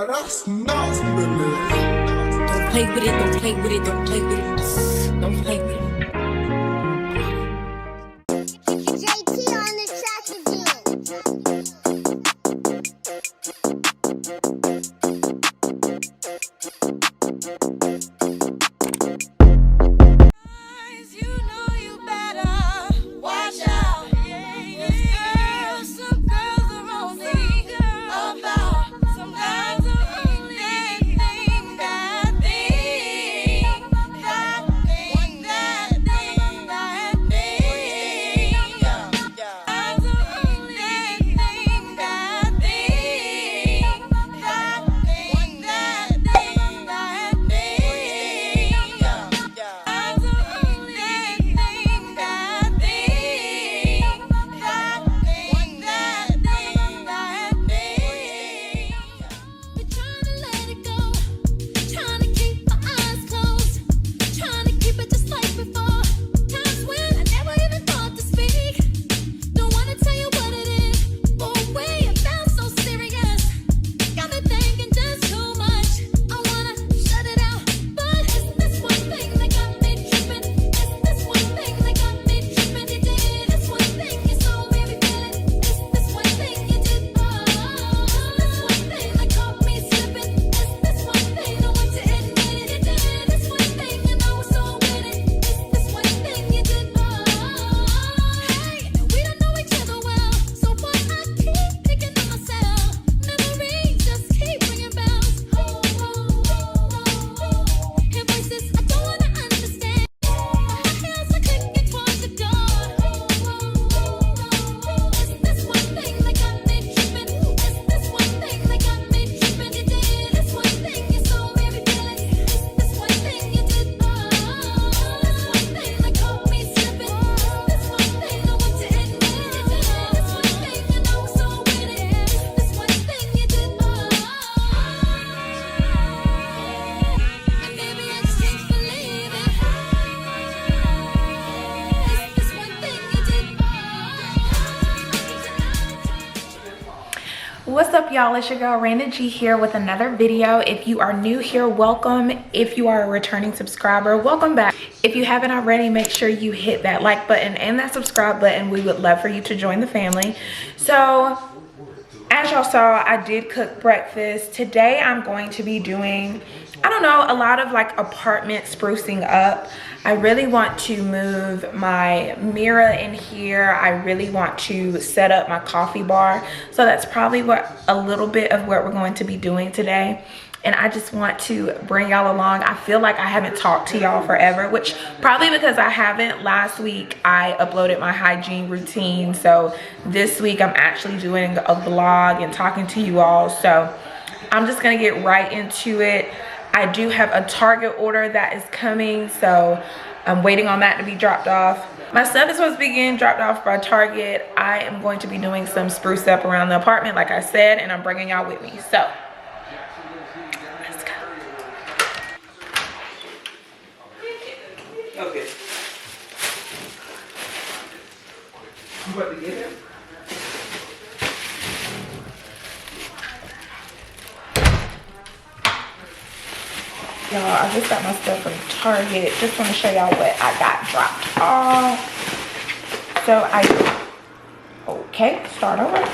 That's nasty, baby. Don't play with it, don't play with it, don't play with it. Don't play with it. JT on the track again. You know you better watch out. Some girls are only about. Some guys are only think that thing, that thing, that thing, that thing. Guys are only think that thing, that thing, that thing, that thing. Guys are only think that thing, that thing, that thing, that thing. We're trying to let it go, trying to keep my eyes closed, trying to keep it just like before. Times when I never even thought to speak. Don't wanna tell you what it is, for a way it felt so serious. Got me thinking just too much. I wanna shut it out, but it's this one thing that got me tripping. It's this one thing that got me tripping. You did this one thing, you saw me feeling. It's this one thing you did. This one thing that caught me slipping. It's this one thing I want to admit it. You did this one thing, and I was so with it. It's this one thing you did. Hey, we don't know each other well, so why I keep picking on myself? Memories just keep ringing bells. Hear voices I don't wanna understand. My hands are clicking towards the door. It's this one thing that got me tripping. It's this one thing that got me tripping. You did this one thing, you saw me feeling. It's this one thing you did. This one thing that caught me slipping. This one thing I want to admit it. This one thing I know so with it. This one thing you did. And baby, I just can't believe it. It's this one thing you did. What's up, y'all? It's your girl Randa G here with another video. If you are new here, welcome. If you are a returning subscriber, welcome back. If you haven't already, make sure you hit that like button and that subscribe button. We would love for you to join the family. So as y'all saw, I did cook breakfast. Today I'm going to be doing, I don't know, a lot of like apartment sprucing up. I really want to move my mirror in here. I really want to set up my coffee bar. So that's probably what a little bit of what we're going to be doing today. And I just want to bring y'all along. I feel like I haven't talked to y'all forever, which probably because I haven't. Last week I uploaded my hygiene routine. So this week I'm actually doing a vlog and talking to you all. So I'm just gonna get right into it. I do have a Target order that is coming, so I'm waiting on that to be dropped off. My stuff is supposed to be getting dropped off by Target. I am going to be doing some spruce up around the apartment, like I said, and I'm bringing y'all with me. So let's go. Okay. You about to get it? Y'all, I just got my stuff from Target. Just want to show y'all what I got dropped off. So okay, start over.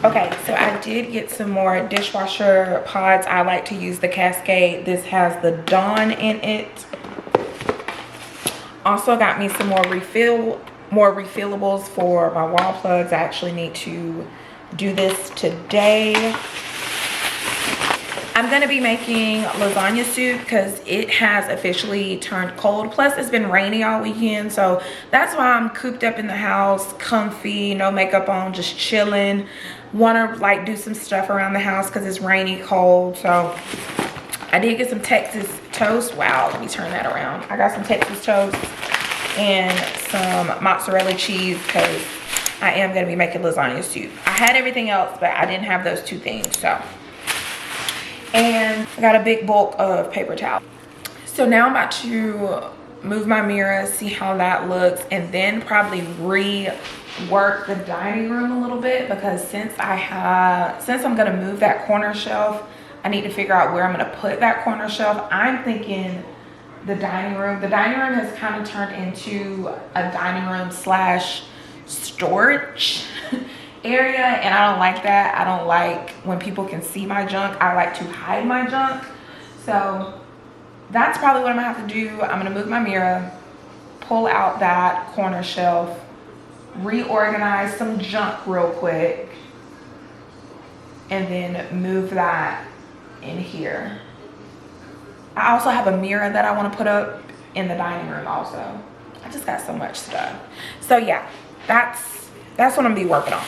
Okay, so I did get some more dishwasher pods. I like to use the Cascade. This has the Dawn in it. Also got me some more refillables for my wall plugs. I actually need to do this today. I'm gonna be making lasagna soup because it has officially turned cold. Plus it's been rainy all weekend, so that's why I'm cooped up in the house, comfy, no makeup on, just chilling. Wanna like do some stuff around the house because it's rainy, cold. So I did get some Texas toast. Wow, let me turn that around. I got some Texas toast and some mozzarella cheese because I am gonna be making lasagna soup. I had everything else, but I didn't have those two things, so. And I got a big bulk of paper towel. So now I'm about to move my mirror, see how that looks, and then probably rework the dining room a little bit, because since I'm gonna move that corner shelf, I need to figure out where I'm gonna put that corner shelf. I'm thinking the dining room. The dining room has kind of turned into a dining room slash storage area, and I don't like that. I don't like when people can see my junk. I like to hide my junk. So that's probably what I'm gonna have to do. I'm gonna move my mirror, pull out that corner shelf, reorganize some junk real quick, and then move that in here. I also have a mirror that I want to put up in the dining room also. I just got so much stuff. So yeah, that's what I'm gonna be working on.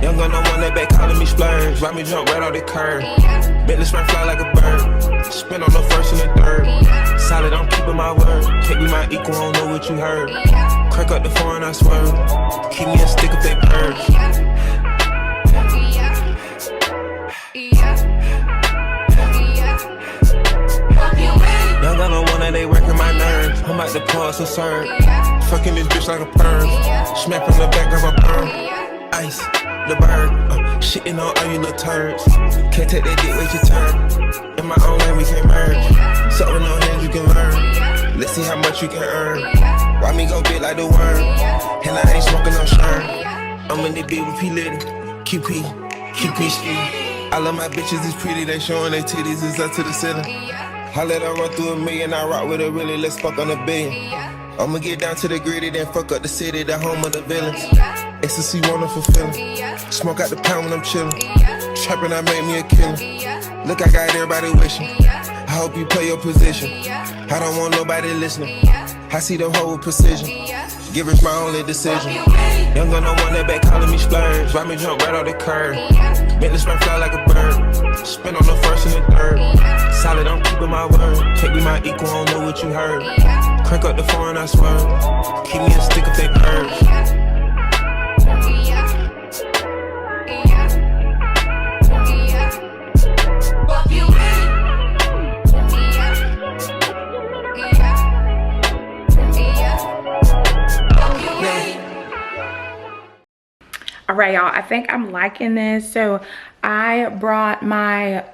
Young gun, no one that back calling me splurge. Ride me jump right off the curb. Business run fly like a bird. Spin on the first and the third. Solid, I'm keeping my word. Can't be my equal, I don't know what you heard. Crack up the foreign, I swerve. Keep me a stick if they purge. Young gun, no one that they working my nerves. I'm about to pause and serve. Fucking this bitch like a perm. Smack from the back of a perm. Ice, the bird, shitting on all you little turds. Can't take that dick, wait your turn. In my own lane, we can't merge. Something on hands you can learn. Let's see how much you can earn. Why me go big like the worm? And I ain't smoking no sherm. I'm in the beat with P. Litty, QP ski. I love my bitches, it's pretty, they showing their titties, it's up to the ceiling. I let her run through a million, I rock with her really, let's fuck on a billion. I'ma get down to the gritty, then fuck up the city, the home of the villains. Ecstasy, wonderful feeling. Smoke out the pound when I'm chillin'. Trappin', I made me a killer. Look, I got everybody wishing. I hope you play your position. I don't want nobody listening. I see the whole precision. Givers my only decision. Young gun, no one that back calling me splurge. Ride me jump right off the curb. Business run fly like a bird. Spin on the first and the third. Solid, I'm keeping my word. Can't be my equal, I don't know what you heard. Crank up the foreign, I swerve. Keep me a stick if they purge. All right, y'all, I think I'm liking this. So I brought my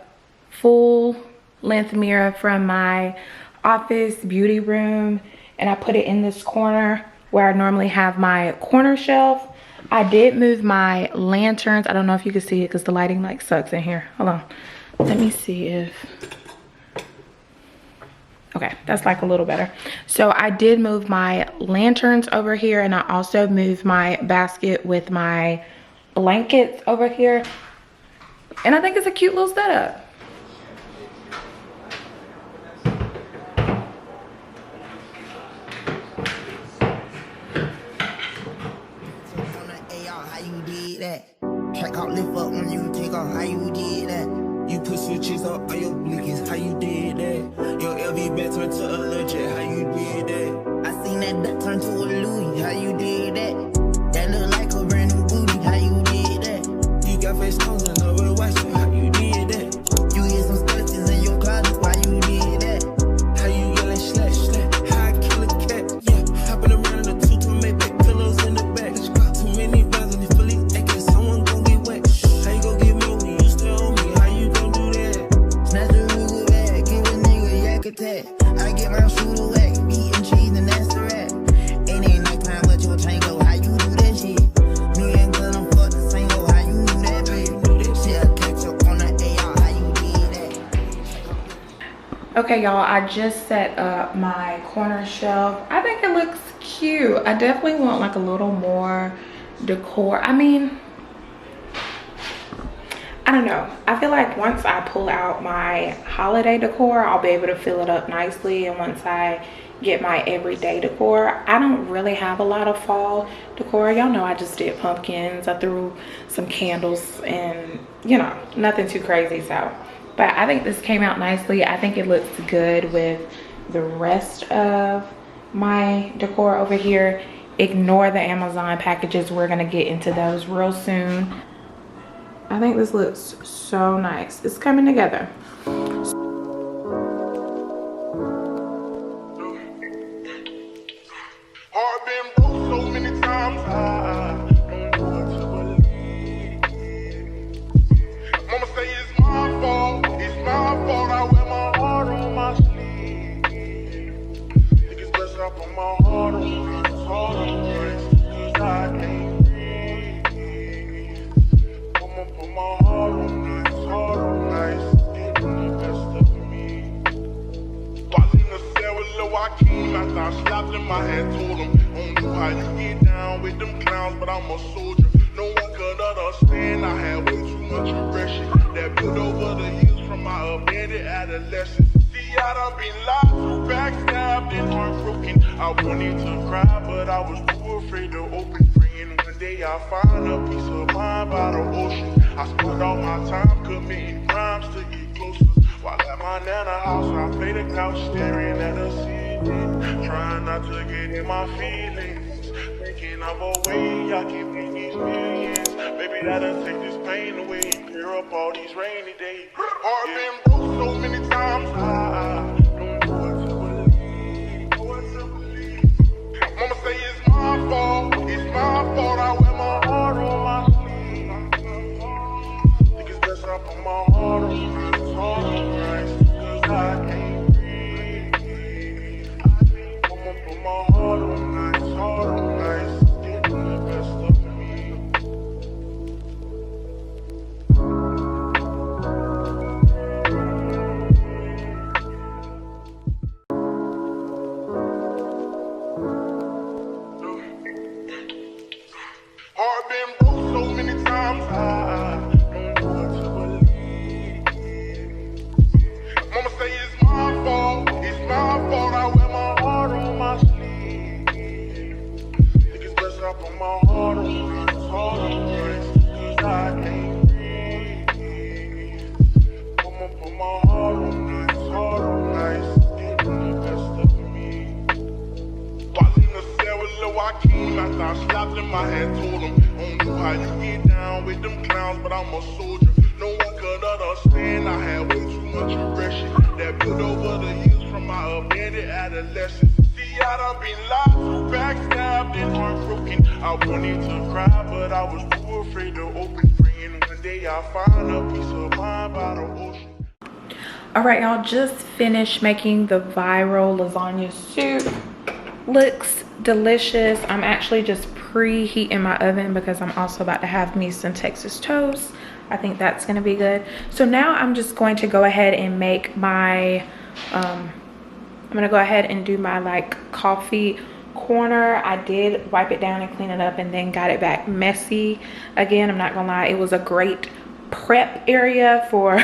full length mirror from my office beauty room and I put it in this corner where I normally have my corner shelf. I did move my lanterns. I don't know if you can see it because the lighting like sucks in here. Hold on, let me see if, okay, that's like a little better. So I did move my lanterns over here and I also moved my basket with my blankets over here. And I think it's a cute little setup. Track out, lift up when you take off, how you did that? You put switches up on your blinkies, how you did that? Your LV back turned to a legit, how you did that? I seen that duck turn to a Louis, how you did that? That look like a brand new booty, how you did that? You got face stones and no real watch, how you did that? You get some scratches in your closet, why you did that? How you yelling slash slash, how I kill a cat, yeah. Hopping around in the two to make big pillows in the back. Too many vans and fully acting, someone gon' get wet. How you gon' get me when you still on me, how you gon' do that? Snatch the Ruger bag, give a nigga a yak attack. I get my shooter whack, eating cheese and that's the rat. It ain't nighttime but your tango, how you do that shit? Me and Glenn fuck the single, how you do that bitch? Shit, I catch up on the AR, how you did that? Okay, y'all, I just set up my corner shelf. I think it looks cute. I definitely want like a little more decor. I mean, I don't know. I feel like once I pull out my holiday decor, I'll be able to fill it up nicely. And once I get my everyday decor, I don't really have a lot of fall decor. Y'all know I just did pumpkins. I threw some candles and, you know, nothing too crazy. So, but I think this came out nicely. I think it looks good with the rest of my decor over here. Ignore the Amazon packages. We're gonna get into those real soon. I think this looks so nice. It's coming together. after I slapped him, I had told him, I don't know how you get down with them clowns, but I'm a soldier. No one could understand, I had way too much aggression that built over the years from my abandoned adolescence. See, I done been lied to, backstabbed and heartbroken. I wanted to cry, but I was too afraid to open. Praying one day I'll find a peace of mind by the ocean. I spent all my time committing crimes to get closer. While at my nana house, I play the couch, staring at the ceiling, trying not to get in my feelings, thinking of a way I can make these millions. Maybe that'll take this pain away, clear up all these rainy days. Heart been broke so many times, I don't know what to believe, Mama say it's my fault, I wear my heart on my sleeve. Think it's best I put my heart on my nice, cause I can't breathe. I'ma put my heart on nice, getting the best of me. Heart been broke so many times, I don't know what to believe. Mama say it's my fault, I wear my heart on my sleeve. Think it's best I put my heart on nice, cause I can't breathe. I'ma put my heart on nice, getting the best of me. While in the cell with Lil Joaquin, after I slapped him, I had told him, I don't know how you get down with them clowns, but I'm a soldier. No one could understand, I had way too much aggression that built over the years from my abandoned adolescence. See, I done been lied to, backstabbed and heartbroken. I wanted to cry, but I was too afraid to open. Praying one day I'll find a peace of mind by the ocean. All right, y'all, just finished making the viral lasagna soup. Looks delicious. I'm actually just preheating my oven because I'm also about to have me some Texas toast. I think that's gonna be good. So now I'm just going to go ahead and make my I'm gonna go ahead and do my like coffee corner. I did wipe it down and clean it up and then got it back messy again. I'm not gonna lie, it was a great prep area for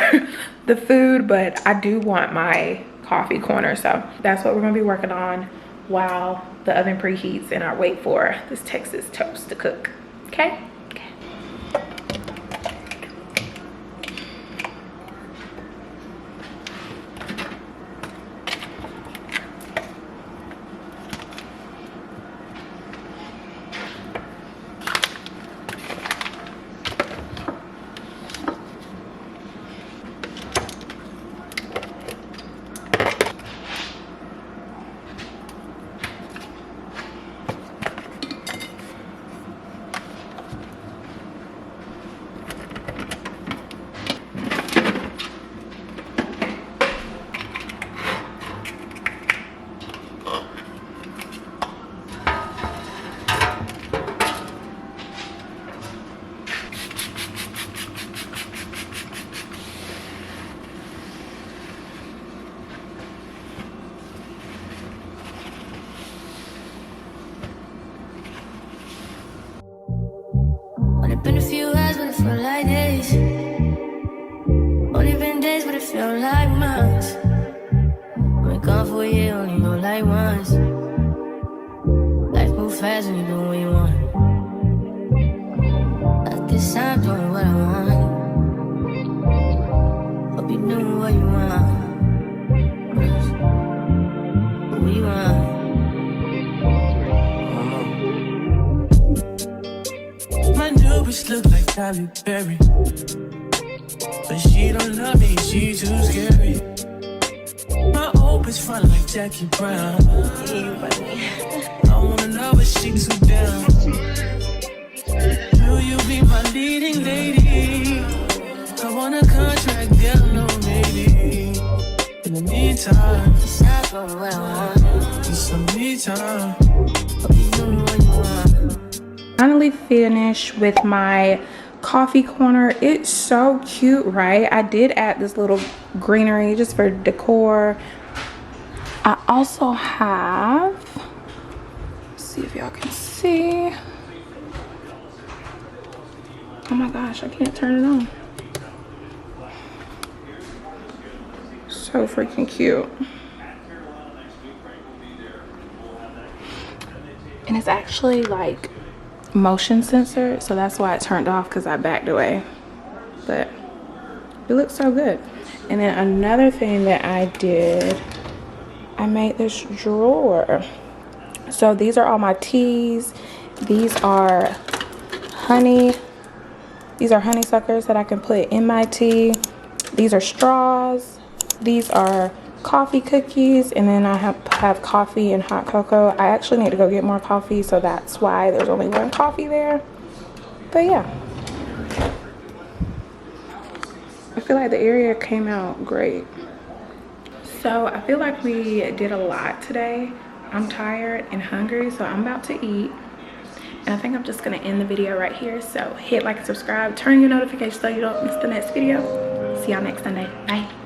the food, but I do want my coffee corner, so that's what we're gonna be working on while the oven preheats and I wait for this Texas toast to cook. Okay. Been a few hours, but it felt like days. Only been days, but it felt like months. Been gone for a year, only know like once. Life moves fast when you do what you want. At this time, doing what I want. Hope you doing what you want. What you want. My new bitch look like Halle Berry, but she don't love me, she too scary. My old bitch front like Jackie Brown. I wanna know if she too down. Will you be my leading lady? I want a contract, girl, no maybe. In the meantime, It's not going where I want. just some me time. Hope you doing what you want. Finally finished with my coffee corner. It's so cute, right? I did add this little greenery just for decor. I also have, let's see if y'all can see. Oh my gosh, I can't turn it on. So freaking cute. And it's actually like motion sensor, so that's why it turned off, because I backed away. But it looks so good. And then another thing that I did, I made this drawer. So these are all my teas. These are honeysuckers that I can put in my tea. These are straws. These are coffee cookies, and then I have coffee and hot cocoa. I actually need to go get more coffee, so that's why there's only one coffee there. But yeah, I feel like the area came out great. So I feel like we did a lot today. I'm tired and hungry, so I'm about to eat. And I think I'm just gonna end the video right here. So hit like and subscribe, turn your notifications so you don't miss the next video. See y'all next Sunday. Bye.